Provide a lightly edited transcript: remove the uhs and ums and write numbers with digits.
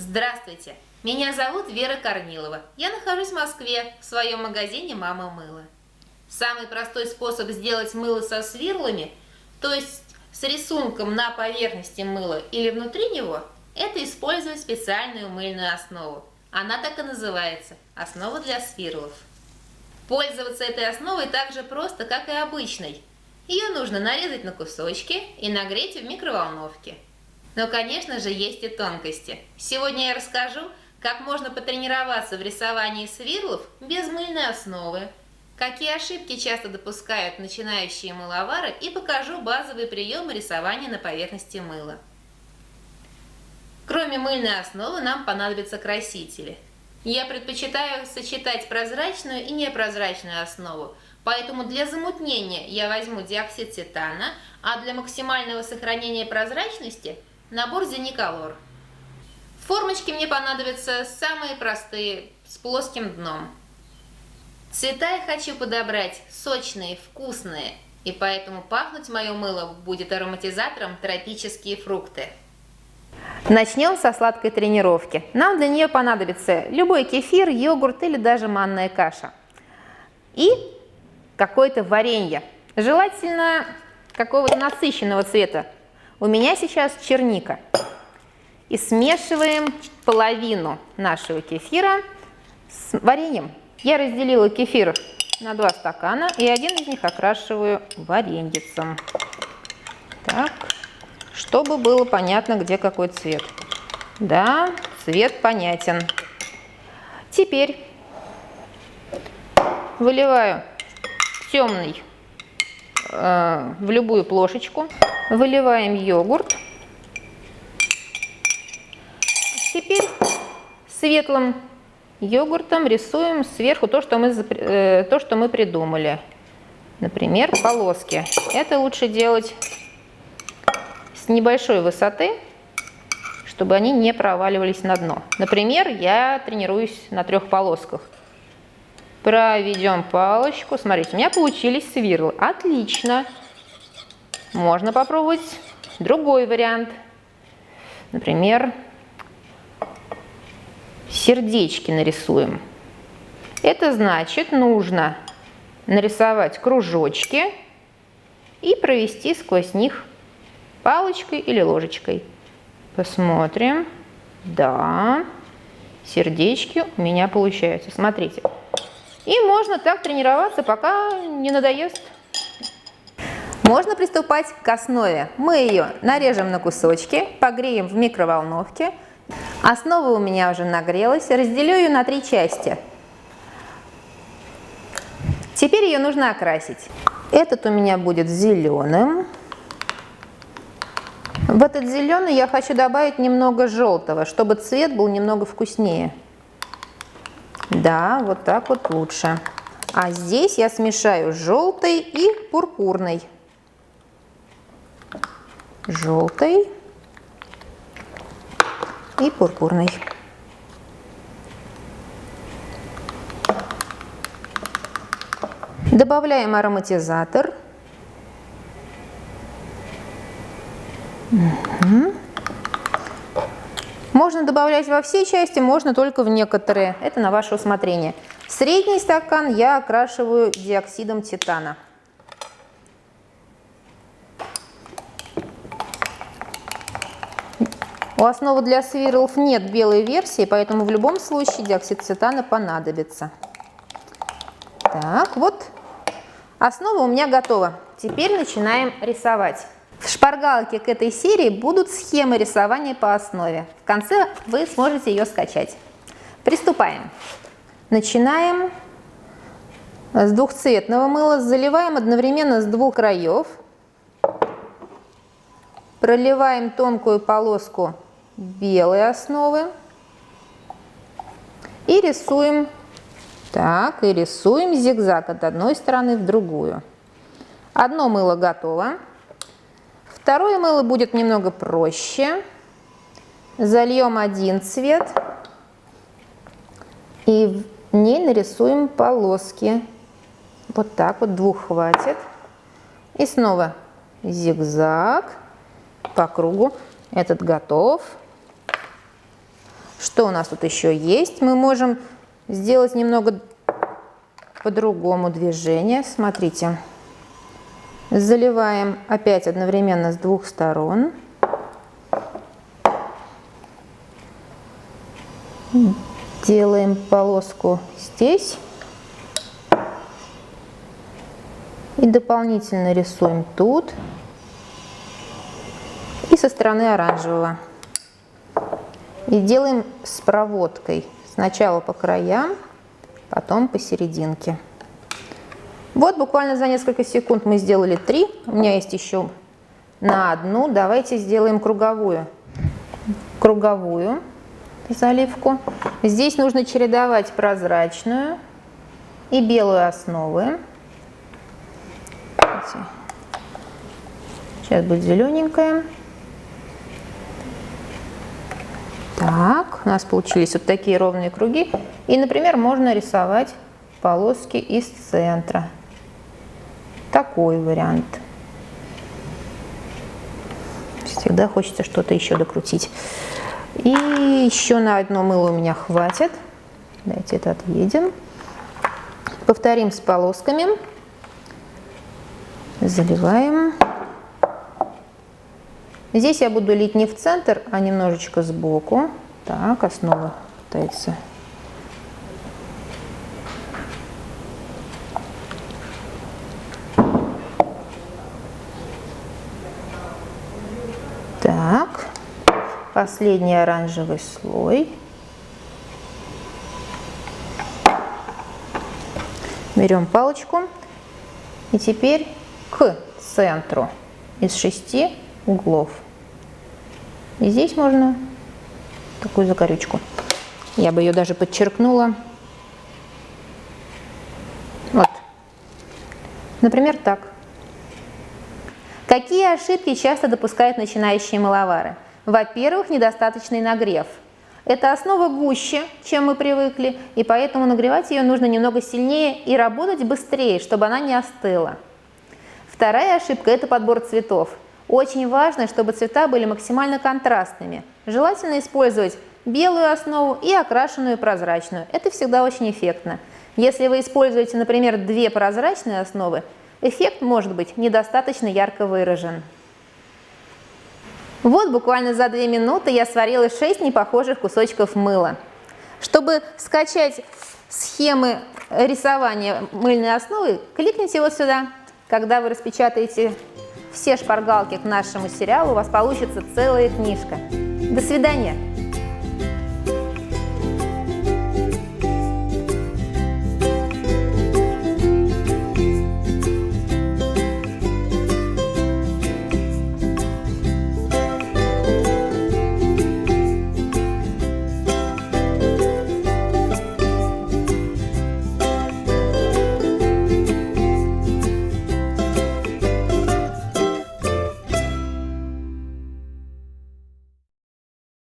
Здравствуйте! Меня зовут Вера Корнилова. Я нахожусь в Москве в своем магазине «Мама мыло». Самый простой способ сделать мыло со свирлами, то есть с рисунком на поверхности мыла или внутри него, это использовать специальную мыльную основу. Она так и называется – основа для свирлов. Пользоваться этой основой так же просто, как и обычной. Ее нужно нарезать на кусочки и нагреть в микроволновке. Но, конечно же, есть и тонкости. Сегодня я расскажу, как можно потренироваться в рисовании свирлов без мыльной основы, какие ошибки часто допускают начинающие мыловары и покажу базовые приемы рисования на поверхности мыла. Кроме мыльной основы нам понадобятся красители. Я предпочитаю сочетать прозрачную и непрозрачную основу, поэтому для замутнения я возьму диоксид титана, а для максимального сохранения прозрачности – набор Зениколор. Формочки мне понадобятся самые простые, с плоским дном. Цвета я хочу подобрать сочные, вкусные, и поэтому пахнуть мое мыло будет ароматизатором тропические фрукты. Начнем со сладкой тренировки. Нам для нее понадобится любой кефир, йогурт или даже манная каша. И какое-то варенье, желательно какого-то насыщенного цвета. У меня сейчас черника. И смешиваем половину нашего кефира с вареньем. Я разделила кефир на 2 стакана и один из них окрашиваю вареньицем. Так, чтобы было понятно, где какой цвет. Да, цвет понятен. Теперь выливаю темный в любую плошечку. Выливаем йогурт. Теперь светлым йогуртом рисуем сверху то, что мы придумали. Например, полоски. Это лучше делать с небольшой высоты, чтобы они не проваливались на дно. Например, я тренируюсь на 3 полосках. Проведем палочку. Смотрите, у меня получились свирлы. Отлично. Можно попробовать другой вариант. Например, сердечки нарисуем. Это значит, нужно нарисовать кружочки и провести сквозь них палочкой или ложечкой. Посмотрим. Да, сердечки у меня получаются. Смотрите. И можно так тренироваться, пока не надоест. Можно приступать к основе. Мы ее нарежем на кусочки, погреем в микроволновке. Основа у меня уже нагрелась. Разделю ее на 3 части. Теперь ее нужно окрасить. Этот у меня будет зеленым. В этот зеленый я хочу добавить немного желтого, чтобы цвет был немного вкуснее. Да, вот так вот лучше. А здесь я смешаю желтый и пурпурный. Желтый и пурпурный. Добавляем ароматизатор. Угу. Можно добавлять во все части, можно только в некоторые. Это на ваше усмотрение. В средний стакан я окрашиваю диоксидом титана. У основы для свирлов нет белой версии, поэтому в любом случае диоксид титана понадобится. Так, вот основа у меня готова. Теперь начинаем рисовать. В шпаргалке к этой серии будут схемы рисования по основе. В конце вы сможете ее скачать. Приступаем. Начинаем с двухцветного мыла. Заливаем одновременно с 2 краев. Проливаем тонкую полоску белой основы и рисуем. Так, и рисуем зигзаг от одной стороны в другую. Одно мыло готово. Второе мыло будет немного проще. Зальем один цвет и в ней нарисуем полоски. Вот так вот, 2 хватит. И снова зигзаг по кругу. Этот готов. Что у нас тут еще есть? Мы можем сделать немного по-другому движение. Смотрите. Заливаем опять одновременно с двух сторон. Делаем полоску здесь. И дополнительно рисуем тут. И со стороны оранжевого. И делаем с проводкой. Сначала по краям, потом посерединке. Вот буквально за несколько секунд мы сделали 3. У меня есть еще на одну. Давайте сделаем круговую заливку. Здесь нужно чередовать прозрачную и белую основы. Сейчас будет зелененькая. Так, у нас получились вот такие ровные круги. И, например, можно рисовать полоски из центра. Такой вариант. Всегда хочется что-то еще докрутить. И еще на одно мыло у меня хватит. Давайте это отъедем. Повторим с полосками. Заливаем. Здесь я буду лить не в центр, а немножечко сбоку. Так, основа пытается. Так, последний оранжевый слой. Берем палочку и теперь к центру из 6 углов. И здесь можно такую закорючку. Я бы ее даже подчеркнула. Вот. Например, так. Какие ошибки часто допускают начинающие мыловары? Во-первых, недостаточный нагрев. Эта основа гуще, чем мы привыкли, и поэтому нагревать ее нужно немного сильнее и работать быстрее, чтобы она не остыла. Вторая ошибка – это подбор цветов. Очень важно, чтобы цвета были максимально контрастными. Желательно использовать белую основу и окрашенную прозрачную. Это всегда очень эффектно. Если вы используете, например, 2 прозрачные основы, эффект может быть недостаточно ярко выражен. Вот буквально за 2 минуты я сварила 6 непохожих кусочков мыла. Чтобы скачать схемы рисования мыльной основы, кликните вот сюда. Когда вы распечатаете все шпаргалки к нашему сериалу, у вас получится целая книжка. До свидания!